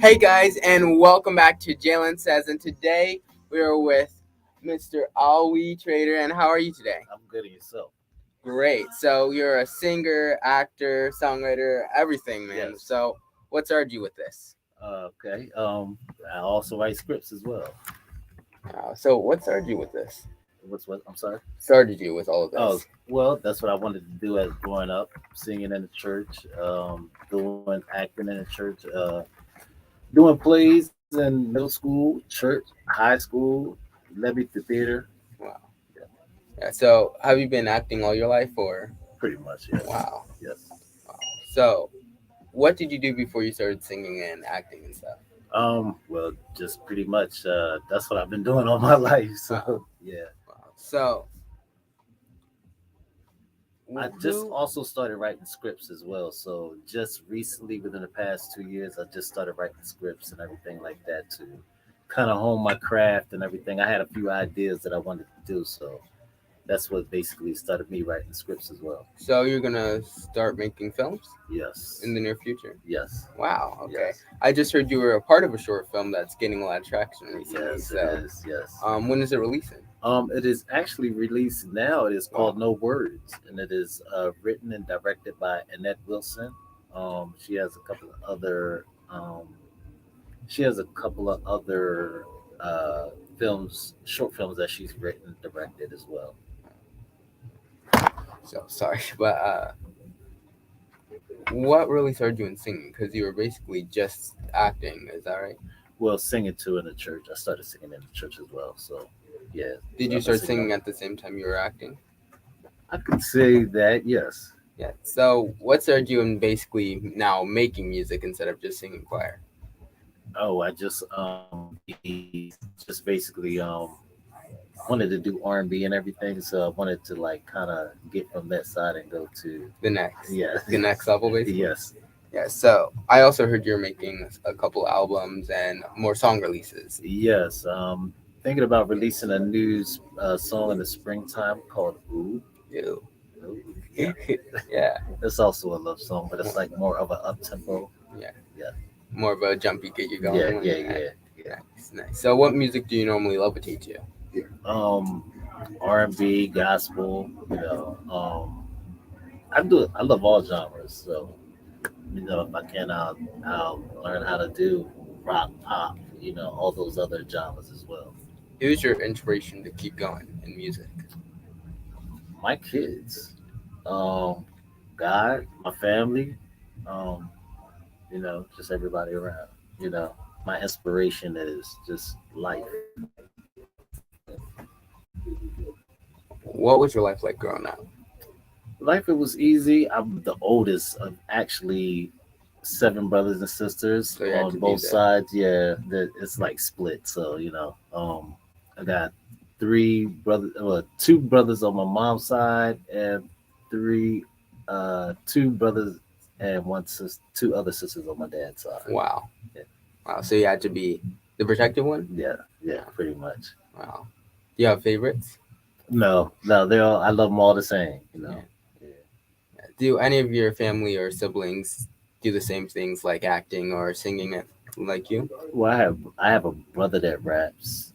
Hey guys, and welcome back to JALEN Says. And today we are with Mr. Alwi Trader. And how are you today? I'm good at yourself. Great. So you're a singer, actor, songwriter, everything, man. Yes. So what started you with this? Okay. I also write scripts as well. So what started you with this? What's what? I'm sorry. Started you with all of Oh, this? well, that's what I wanted to do as growing up, singing in the church, doing acting in the church, doing plays in middle school, church, high school, led me to theater. Wow. Yeah, Yeah. So have you been acting all your life, or? pretty much. Yes. Wow. Yes. Wow. So what did you do before you started singing and acting and stuff? Well, just pretty much. That's what I've been doing all my life. Wow. So yeah. Wow. So I just who? also started writing scripts as well. So just recently, within the past 2 years, I just started writing scripts and everything like that to kind of hone my craft and everything. I had a few ideas that I wanted to do, so that's what basically started me writing scripts as well. So you're gonna start making films in Yes, the near future? yes, Wow. Okay. yes, I just heard you were a part of a short film that's getting a lot of traction recently. yes. It So, is. Yes. when is it releasing? It is actually released now. It is Wow. called No Words, and it is written and directed by Annette Wilson. She has a couple of other uh, films, short films that she's written, directed as well. So sorry, but what really started you in singing? Because you were basically just acting. Is that right? Well, singing too in the church. I started singing in the church as well. So yeah, Did so you I've been start singing. singing at the same time you were acting? I could say that yes. Yeah. So what started you in basically now making music instead of just singing choir? Oh, I just basically wanted to do R&B and everything. So I wanted to like kind of get from that side and go to yeah, The next level, basically. yes, Yeah, so I also heard you're making a couple albums and more song releases. yes. Thinking about releasing a new song in the springtime called "Ooh." Ew. Ooh. Yeah, Yeah, it's also a love song, but it's like more of an up tempo. yeah. Yeah, More of a jumpy get you yeah, going when yeah, you act. yeah, yeah. Nice, nice. So what music do you normally levitate to? Um, R&B, gospel. I do. I love all genres. So if I can, I'll learn how to do rock, pop. All those other genres as well. Who's your inspiration to keep going in music? My kids, um, God, my family, um, just everybody around. You know, my inspiration is just life. What was your life like growing up? Life it was easy. I'm the oldest of actually seven brothers and sisters So you had on to do both that. sides. Yeah, it's like split. So I got three brothers, well, two brothers on my mom's side, and two brothers and one sister, two other sisters on my dad's side. Wow. Yeah, Wow. So you had to be the protected one? yeah, yeah, Wow. pretty much. Wow. Do you have favorites? No, no, they're all. I love them all the same. Yeah. Yeah. Do any of your family or siblings do the same things like acting or singing it like you? Well, I have a brother that raps.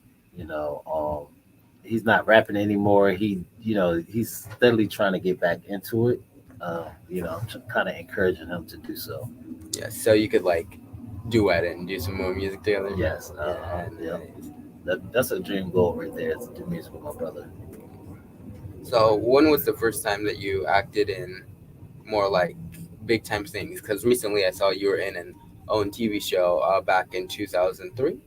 He's not rapping anymore. He's steadily trying to get back into it. Kind of encouraging him to do so. Yeah. So you could like duet it and do some more music together? Yes, Yeah. yeah. Nice. That's a dream goal right there. Is to do music with my brother. So when was the first time that you acted in more like big time things? Because recently I saw you were in an own TV show back in 2003.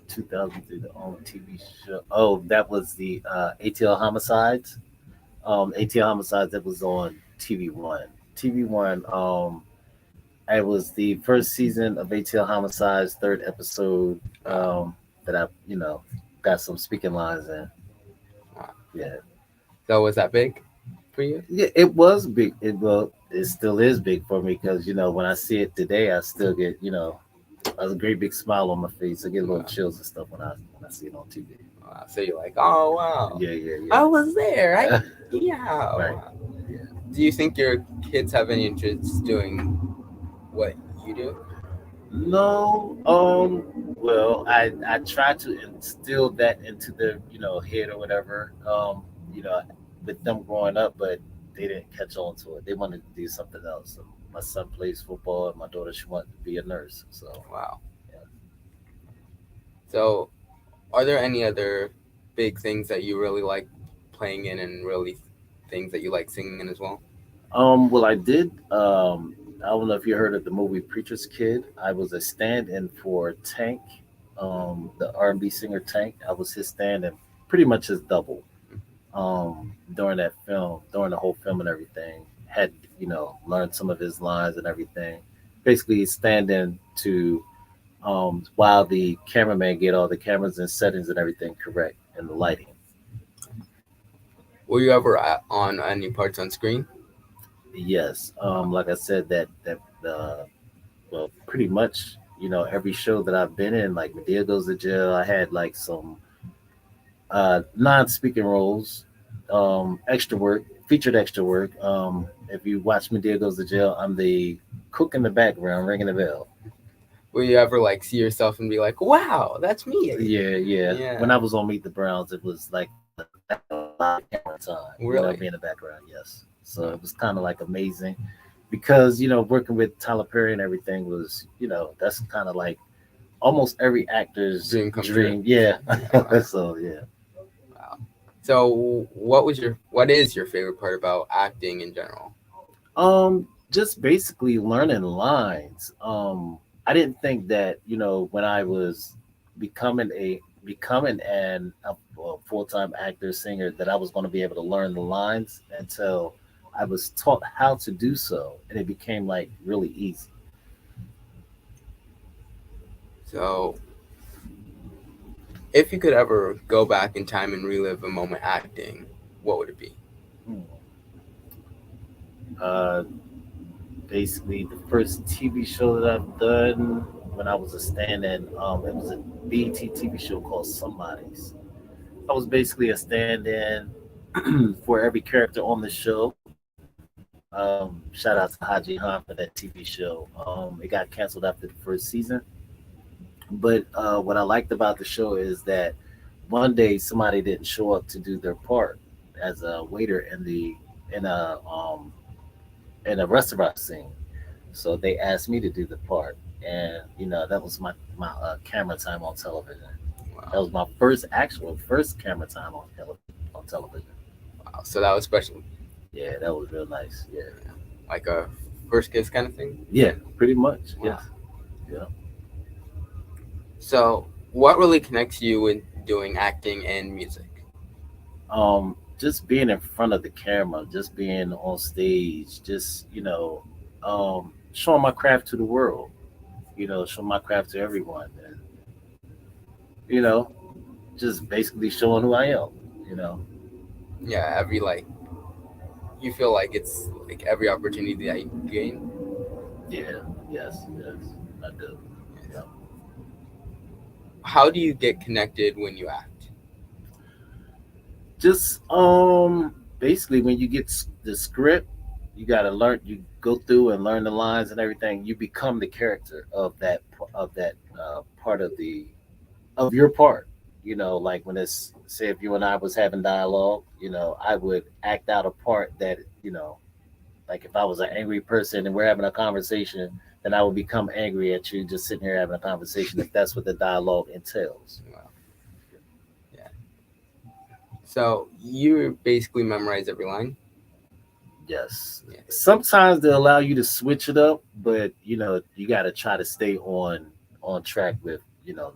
2003, the own TV show. Oh, that was the ATL Homicides. ATL Homicides that was on TV One. TV One. It was the first season of ATL Homicides, third episode. Wow. That I got some speaking lines in. Wow. Yeah, So was that big for you? yeah, it was big. It still is big for me because when I see it today, I still get a great big smile on my face. I get a little Wow. chills and stuff when I see it on TV. Wow. So you're like, oh wow, Yeah, yeah, I was there. yeah. Yeah. Right. Wow. Yeah. Do you think your kids have any interest doing what you do? No, well, I tried to instill that into their head or whatever, you know, with them growing up, but they didn't catch on to it. They wanted to do something else. So my son plays football, and my daughter she wanted to be a nurse. So Wow. yeah. So, are there any other big things that you really like playing in, and really things that you like singing in as well? Well, I did. I don't know if you heard of the movie Preacher's Kid. I was a stand-in for Tank, the R&B singer Tank. I was his stand-in, pretty much his double. During that film, during the whole film and everything, had learned some of his lines and everything. Basically, stand-in to while the cameraman get all the cameras and settings and everything correct and the lighting. Were you ever on any parts on screen? Yes, Wow. like I said, that well, pretty much, every show that I've been in, like Medea Goes to Jail, I had like some non-speaking roles, extra work, featured extra work. If you watch Medea Goes to Jail, I'm the cook in the background ringing the bell. Will you ever like see yourself and be like, "Wow, that's me"? Yeah, yeah. When Yeah, I was on Meet the Browns, it was like a lot of camera time, really. being in the background, yes. So Wow. it was kind of like amazing because, working with Tyler Perry and everything was, that's kind of like almost every actor's Dream come true. dream. Yeah. Yeah, wow, So yeah. wow. So, what is your favorite part about acting in general? Just basically learning lines. I didn't think that, when I was becoming a full-time actor singer that I was going to be able to learn the lines until I was taught how to do so, and it became like really easy. So, if you could ever go back in time and relive a moment acting, what would it be? Hmm. Uh, Basically, the first TV show that I've done when I was a stand-in, it was a BET TV show called Somebody's. I was basically a stand-in for every character on the show. Shout out to Haji Han for that TV show. It got canceled after the first season, but what I liked about the show is that one day somebody didn't show up to do their part as a waiter in a um, in a restaurant scene. So they asked me to do the part, and that was my camera time on television. That Wow, was my first camera time on television. wow. So that was special. Yeah, that was real nice. Yeah, Yeah. Like a first kiss kind of thing. yeah, pretty much. Yes, Wow. yeah. So, what really connects you with doing acting and music? Just being in front of the camera, just being on stage, just showing my craft to the world. Showing my craft to everyone, and you know, just basically showing who I am. You know. Yeah, every like you feel like it's like every opportunity that you gain. Yeah. Yes. Yes. I do. Yes. Yeah. How do you get connected when you act? Just basically when you get the script, you got to learn. You go through and learn the lines and everything. You become the character of that part of your part. Like when it's say if you and I was having dialogue, I would act out a part that like if I was an angry person and we're having a conversation, then I would become angry at you just sitting here having a conversation if that's what the dialogue entails. Well, yeah. So you basically memorize every line. Yes. Yeah. Sometimes they allow you to switch it up, but you got to try to stay on track with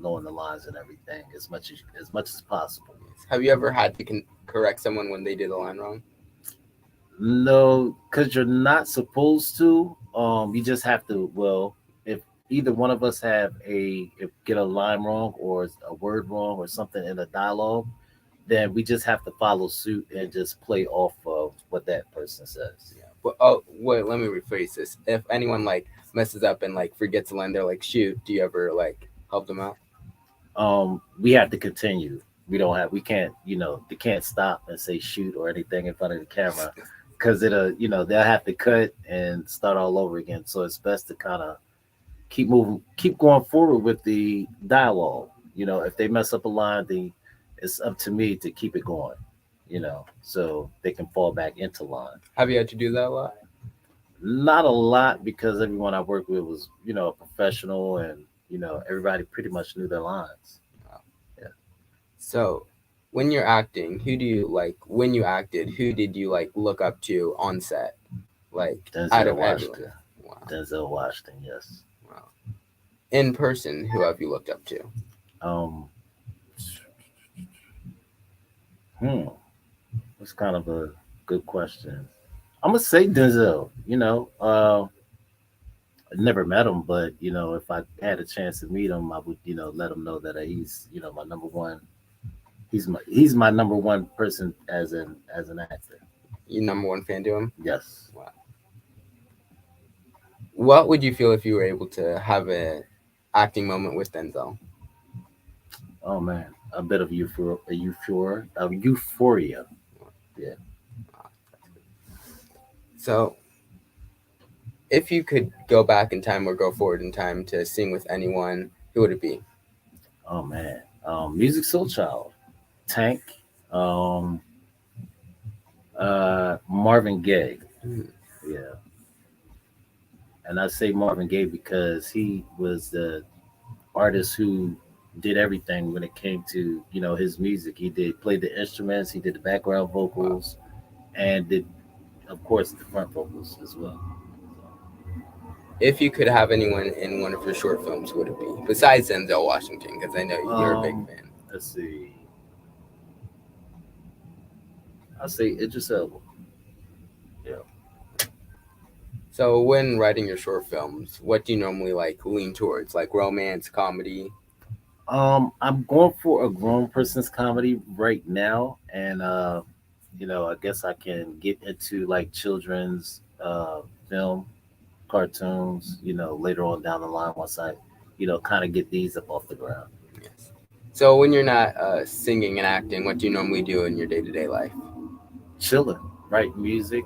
knowing the lines and everything as much as possible. Yes. Have you ever had to correct someone when they did a line wrong? No, because you're not supposed to. You just have to. Well, if either one of us have if get a line wrong or a word wrong or something in a dialogue, then we just have to follow suit and just play off of what that person says. Yeah. But oh wait, let me rephrase this. If anyone like messes up and like forgets a line, they're like, "Shoot!" Do you ever like help them out? We have to continue. We can't, they can't stop and say shoot or anything in front of the camera because they'll have to cut and start all over again. So it's best to kind of, keep moving, keep going forward with the dialogue. If they mess up a line, it's up to me to keep it going. So they can fall back into line. Have you had to do that a lot? Not a lot because everyone I worked with was, a professional, and everybody pretty much knew their lines. Wow. Yeah. So, when you're acting, who do you like? When you acted, who did you like look up to on set? Like out Denzel of everyone. Washington. Wow. Denzel Washington, yes. Wow. In person, who have you looked up to? Um, hmm, that's kind of a good question. I'm gonna say Denzel. I never met him, but if I had a chance to meet him, I would, let him know that he's, my number one. He's my number one person as an actor. You number one fan to him? Yes. Wow. What would you feel if you were able to have a acting moment with Denzel? Oh man, a bit of euphoria. Yeah. So, if you could go back in time or go forward in time to sing with anyone, who would it be? Oh man, Music Soul Child, Tank, um, Marvin Gaye. Hmm. Yeah, and I say Marvin Gaye because he was the artist who did everything when it came to his music. He did play the instruments, he did the background Wow. vocals, and did of course the front vocals as well. If you could have anyone in one of your short films, who would it be? Besides Denzel Washington, because I know you're a big fan. Let's see. I'll say Idris Elba. Yeah. So, when writing your short films, what do you normally like lean towards? Like romance, comedy? I'm going for a grown person's comedy right now, and I guess I can get into like children's film, cartoons, later on down the line once I, kind of get these up off the ground. Yes. So, when you're not singing and acting, what do you normally do in your day to day life? Chilling, write music,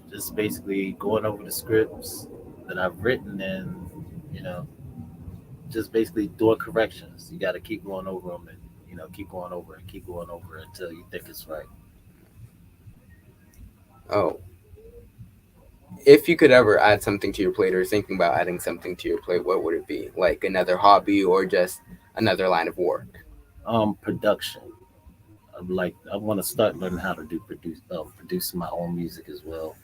just basically going over the scripts that I've written, and you know, just basically doing corrections. You got to keep going over them, and keep going over and keep going over until you think it's right. Oh, if you could ever add something to your plate or thinking about adding something to your plate, what would it be? Like another hobby or just another line of work? Production. I want to start learning how to produce my own music as well.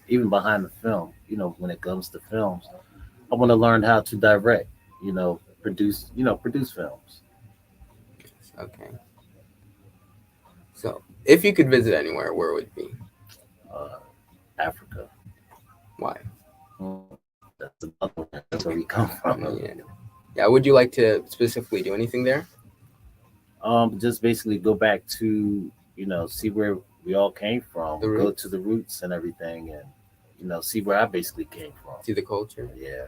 Even behind the film, when it comes to films, I want to learn how to direct. Produce films. Okay. So, if you could visit anywhere, where would it be? Uh, Africa. Why? Mm, that's another one. That's where we come from. Yeah. Yeah. Would you like to specifically do anything there? Just basically go back to see where we all came from, The go to roots, the roots and everything, and see where I basically came from. see the culture. Yeah,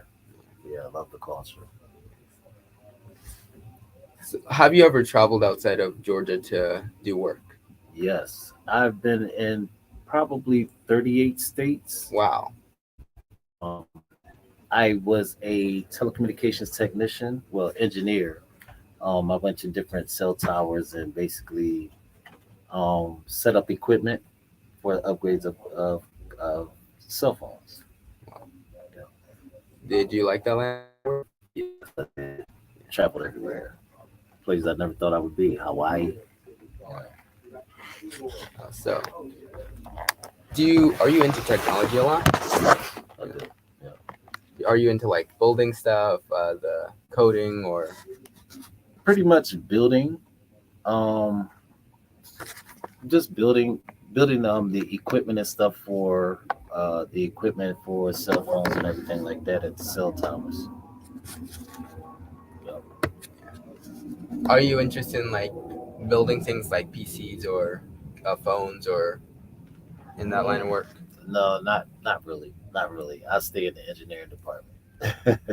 yeah, I love the culture. So, have you ever traveled outside of Georgia to do work? Yes, I've been in probably 38 states. Wow. Um, I was a telecommunications technician, well, engineer. I went to different cell towers and basically set up equipment for upgrades of cell phones. Wow. Yeah. Did you like that line of work? Yes, I did. Traveled everywhere. Places I never thought I would be. Hawaii. Yeah, So, are you into technology a lot? I did. Yeah. Are you into like building stuff, the coding, or Pretty much building, um, just building the equipment and stuff for the equipment for cell phones and everything like that at the cell towers. Yeah. are you interested in like building things like PCs or phones or in that line of Mm, work? no, not really, not really. I stay in the engineering department.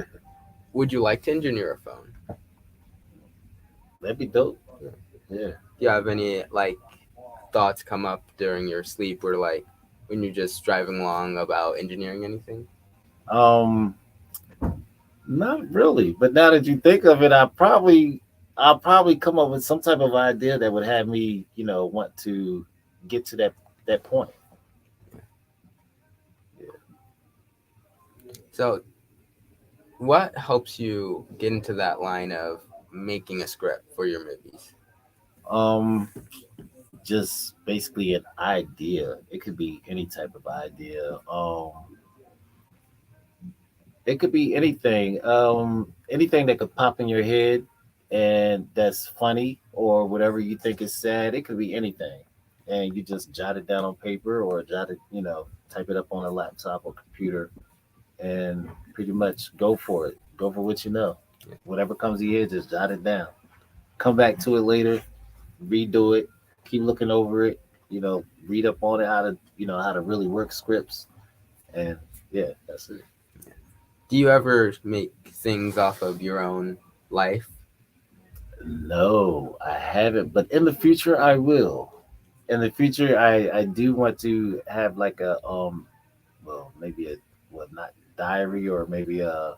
Would you like to engineer a phone? That'd be dope. Yeah. Do you have any like thoughts come up during your sleep or like when you're just driving along about engineering anything? Um, Not really, but now that you think of it, I'll probably come up with some type of idea that would have me, want to get to that point. So, what helps you get into that line of making a script for your movies? Um, just basically an idea. It could be any type of idea. It could be anything. Anything that could pop in your head and that's funny or whatever you think is sad. It could be anything, and you just jot it down on paper or jot it, type it up on a laptop or computer, and pretty much go for it. Go for what you know. Whatever comes to your head, just jot it down. Come back to it later, redo it, keep looking over it. Read up on it how to really work scripts, and yeah, that's it. Do you ever make things off of your own life? No, I haven't, but in the future I will. In the future, I do want to have like a well, maybe a, well, not diary, or maybe a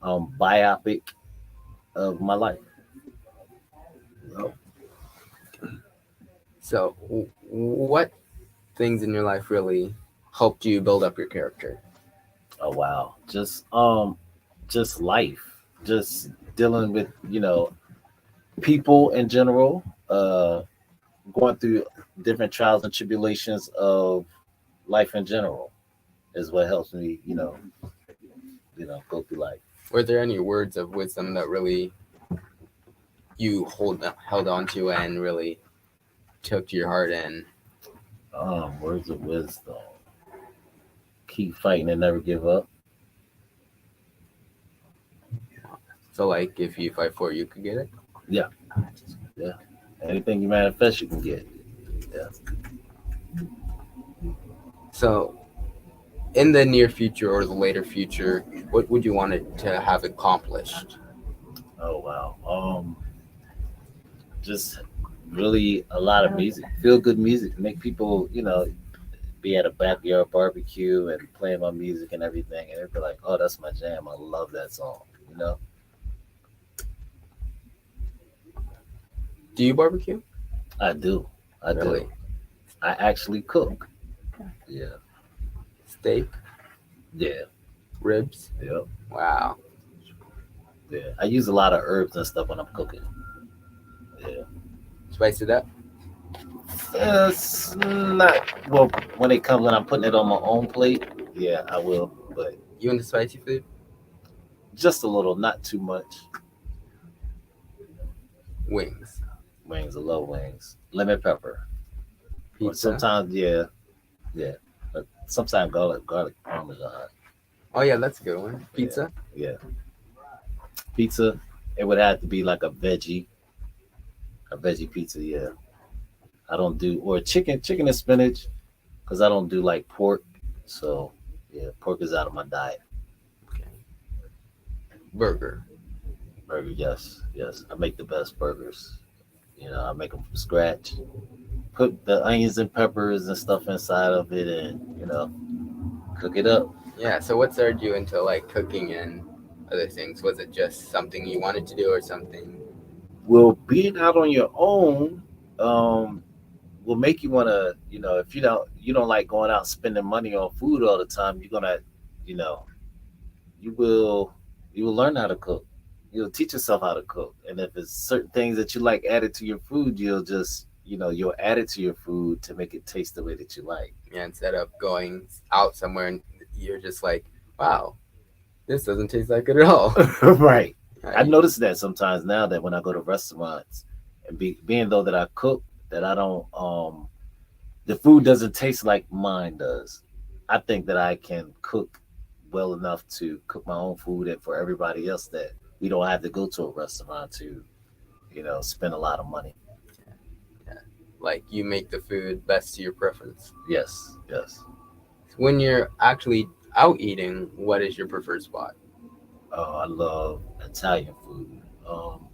biopic of my life. Oh, So, what things in your life really helped you build up your character? oh wow, just life, just dealing with people in general, going through different trials and tribulations of life in general is what helps me, go through life. Were there any words of wisdom that really you held on to and really took to your heart? And Words of wisdom: keep fighting and never give up. so, like, if you fight for it, you could get it. Yeah, yeah. Anything you manifest, you can get. Yeah. So, in the near future or the later future, what would you want it to have accomplished? Oh wow. Just really a lot of music, feel good music, make people, be at a backyard barbecue and playing my music and everything, and they'd be like, "Oh, that's my jam. I love that song." You know, Do you barbecue? I do. I do. Really? I actually cook. Yeah. Steak, Yeah. ribs? Yep. Wow. Yeah. I use a lot of herbs and stuff when I'm cooking. Yeah. Spice it up? It's not, well, when it comes when I'm putting it on my own plate. Yeah, I will, but You into spicy food? just a little, not too much. Wings, Wings, I love wings. Lemon pepper, or pizza. sometimes, yeah, yeah, but sometimes garlic parmesan. Oh yeah, that's a good one. Yeah, Pizza. yeah. Pizza, it would have to be like a veggie pizza. Yeah, I don't do, or chicken and spinach, because I don't do like pork. So yeah, pork is out of my diet. Okay. Burger. Burger, yes, yes. I make the best burgers. I make them from scratch. Put the onions and peppers and stuff inside of it, and cook it up. Yeah. So what started you into like cooking and other things? Was it just something you wanted to do or something? Well, being out on your own, um, will make you want to, if you don't like going out spending money on food all the time, you're gonna, you know, you will you will learn how to cook. You'll teach yourself how to cook, and if it's certain things that you like added to your food, you'll add it to your food to make it taste the way that you like. Yeah. Instead of going out somewhere and you're just like, wow, this doesn't taste like it at all. Right. I Right. notice that sometimes now that when I go to restaurants, and being though that I cook, that I don't the food doesn't taste like mine does. I think that I can cook well enough to cook my own food and for everybody else, that we don't have to go to a restaurant to, spend a lot of money. Yeah. Like you make the food best to your preference. Yes, yes. When you're actually out eating, what is your preferred spot? Oh, I love Italian food. Um,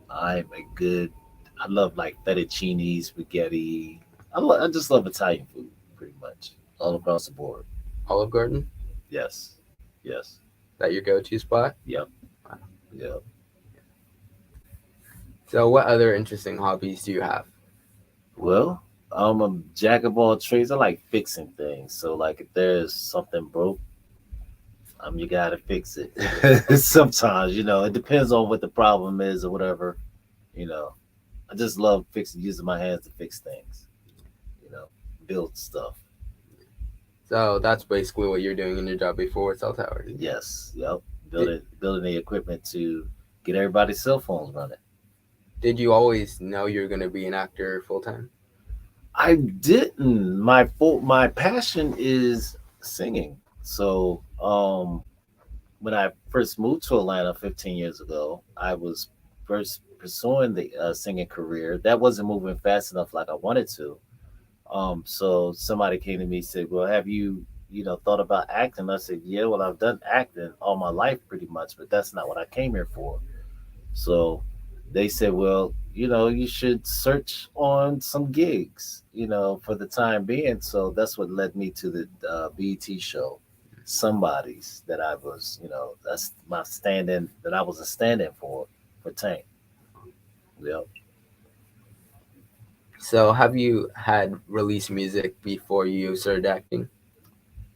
I'm a good. I love like fettuccine, spaghetti. I just love Italian food, pretty much all across the board. Olive Garden? Yes, yes. that your go-to spot? Yep. Wow. Yep. So, what other interesting hobbies do you have? Well, I'm a jack of all trades. I like fixing things. So like if there's something broke, you gotta fix it. Sometimes, it depends on what the problem is or whatever. You know, I just love fixing, using my hands to fix things. You know, build stuff. So that's basically what you're doing in your job before with cell towers. Yes, yep. Did Building the equipment to get everybody's cell phones running. did you always know you were going to be an actor full time? I didn't. My passion is singing. So, when I first moved to Atlanta 15 years ago, I was first pursuing the singing career. That wasn't moving fast enough like I wanted to. So somebody came to me and said, "Well, have you, thought about acting?" I said, "Yeah, well, I've done acting all my life pretty much, but that's not what I came here for." So they said, "Well, you should search on some gigs, for the time being." So that's what led me to the BET show, Somebody's, that I was, that's my stand-in, that I was a stand-in for Tank. Yep. So have you had released music before you started acting?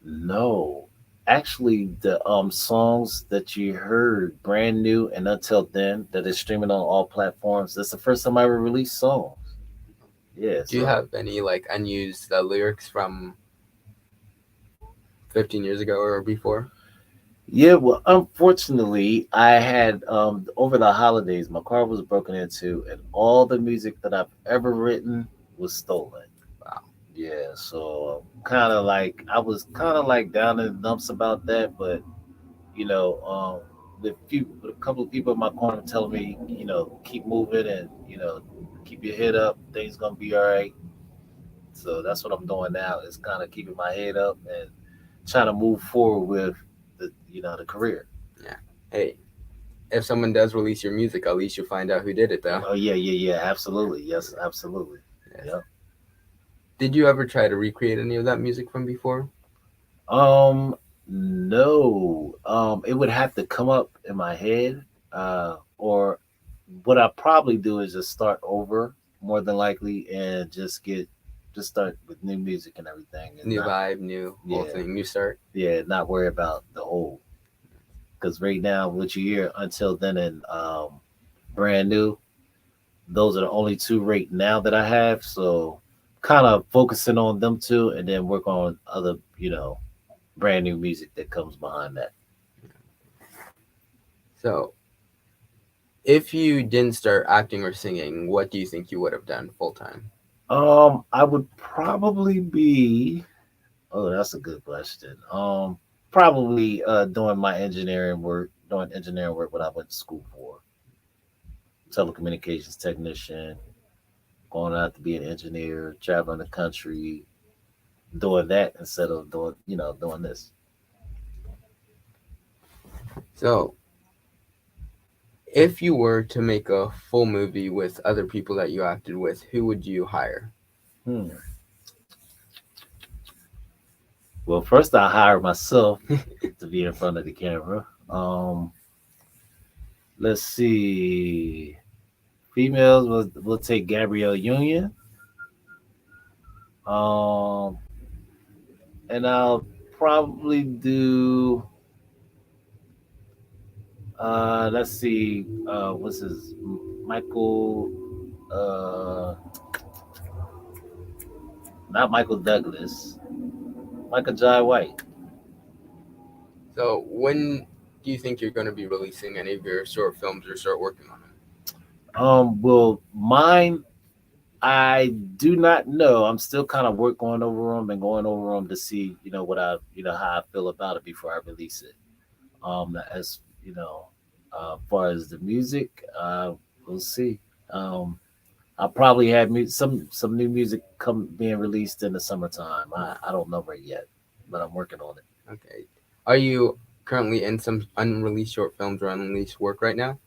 No, actually, the songs that you heard, brand new and until then, that is streaming on all platforms. That's the first time I ever released songs. Yeah, Do you so have any like unused lyrics from 15 years ago or before? yeah, well, unfortunately, I had over the holidays, my car was broken into, and all the music that I've ever written was stolen. Wow. Yeah, so kind of like I was kind of like down in the dumps about that, but you know, with a couple of people in my corner telling me, keep moving and keep your head up, things gonna be all right. So that's what I'm doing now, is kind of keeping my head up and trying to move forward with the career. Yeah. Hey, if someone does release your music, at least you find out who did it, though. Oh yeah, yeah, yeah, absolutely, yes, absolutely, Yes. yeah. Did you ever try to recreate any of that music from before? Um, no, it would have to come up in my head, or what I probably do is just start over more than likely and just start with new music and everything, and New not, vibe, new whole yeah, thing, new start. yeah, not worry about the old. Because right now, what you hear until then and brand new, those are the only two right now that I have. So kind of focusing on them two, and then work on other, brand new music that comes behind that. So, if you didn't start acting or singing, what do you think you would have done full time? I would probably be. Oh, that's a good question. Probably doing engineering work, what I went to school for, telecommunications technician, going out to be an engineer, traveling the country, doing that instead of doing this. So, if you were to make a full movie with other people that you acted with, who would you hire? Hmm. Well, first I hired myself to be in front of the camera. Let's see. Females will take Gabrielle Union. Um, and I'll probably do. Let's see. What's his Michael? Uh, Not Michael Douglas. Michael Jai White. So, when do you think you're going to be releasing any of your short films or start working on them? Well, mine, I do not know. I'm still kind of going over them and going over them to see, how I feel about it before I release it. As far as the music, we'll see. Um, I'll probably have some new music come being released in the summertime. I don't know right yet, but I'm working on it. Okay. Are you currently in some unreleased short films or unreleased work right now?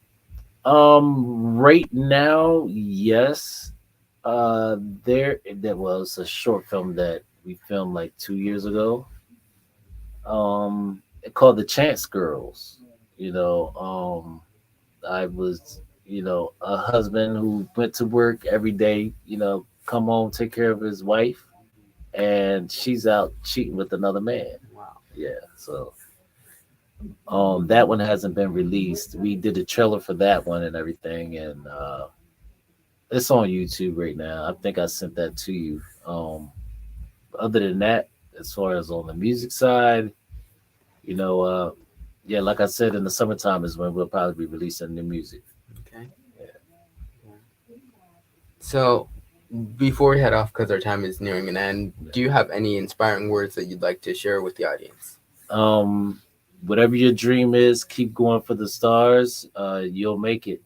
Right now, yes. There was a short film that we filmed like 2 years ago. called the Chance Girls. You know, I was, a husband who went to work every day, come home, take care of his wife, and she's out cheating with another man. Wow. Yeah. So that one hasn't been released. We did a trailer for that one and everything, and it's on YouTube right now. I think I sent that to you. Other than that, as far as on the music side, you know, uh, yeah, like I said, in the summertime is when we'll probably be releasing new music. Okay. Yeah. Yeah. So, before we head off, because our time is nearing an end, do you have any inspiring words that you'd like to share with the audience? Um, Whatever your dream is, keep going for the stars. You'll make it.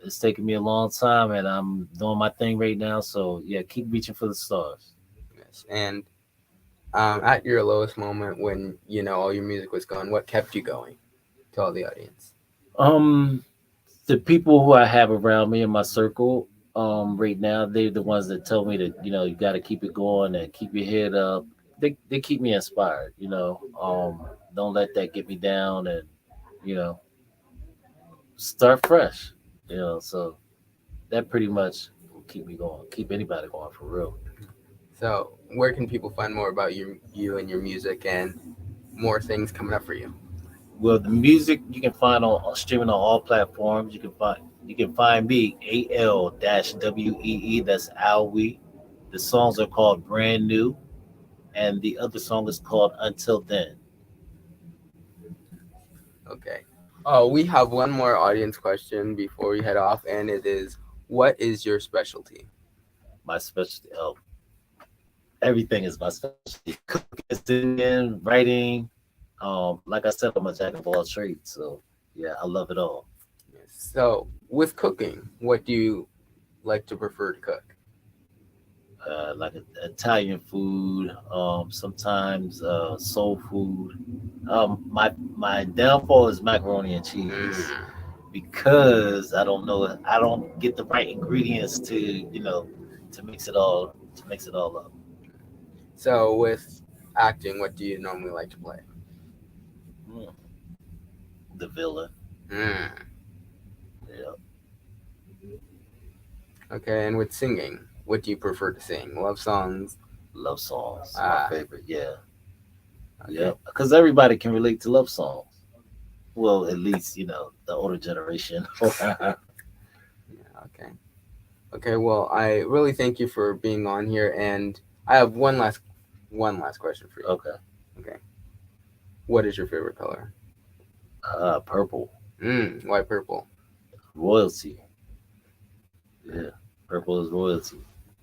It's taken me a long time, and I'm doing my thing right now. So yeah, keep reaching for the stars. Yes. And at your lowest moment when all your music was gone, what kept you going? To all the audience. Um, the people who I have around me in my circle, right now, they're the ones that tell me that you got to keep it going and keep your head up. They keep me inspired. Don't let that get me down, and you know, start fresh. So that pretty much will keep me going, keep anybody going for real. So, where can people find more about you and your music and more things coming up for you? Well, the music you can find on streaming on all platforms. You can find me AL-WEE. That's Alwe. The songs are called Brand New, and the other song is called Until Then. Okay. Oh, we have one more audience question before we head off, and it is, what is your specialty? My specialty, everything is my specialty. Cooking, singing, writing. Like I said, I'm a jack of all trades. So yeah, I love it all. Yes. So, with cooking, what do you like to prefer to cook? Like Italian food, sometimes soul food. My downfall is macaroni and cheese Mm. because I don't get the right ingredients to mix it all up. So, with acting, what do you normally like to play? Mm, the villain, Mm. yeah, Okay, and with singing, what do you prefer to sing? Love songs? love songs, my Ah, favorite. Yeah, yeah, okay. because everybody can relate to love songs. Well, at least the older generation. Okay. Yeah, okay. Okay, well, I really thank you for being on here, and I have one last question for you. Okay. What is your favorite color? Purple, Why purple? royalty. Yeah, purple is royalty.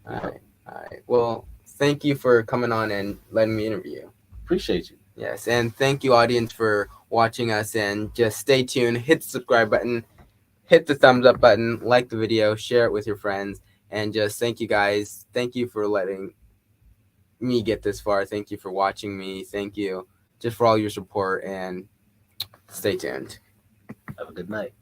All Yeah, right. All right. Well, thank you for coming on and letting me interview you. appreciate you. Yes, and thank you, audience, for watching us. And just stay tuned. Hit the subscribe button, hit the thumbs up button, like the video, share it with your friends, and just thank you guys. Thank you for letting me get this far. Thank you for watching me. Thank you just for all your support, and stay tuned. Have a good night.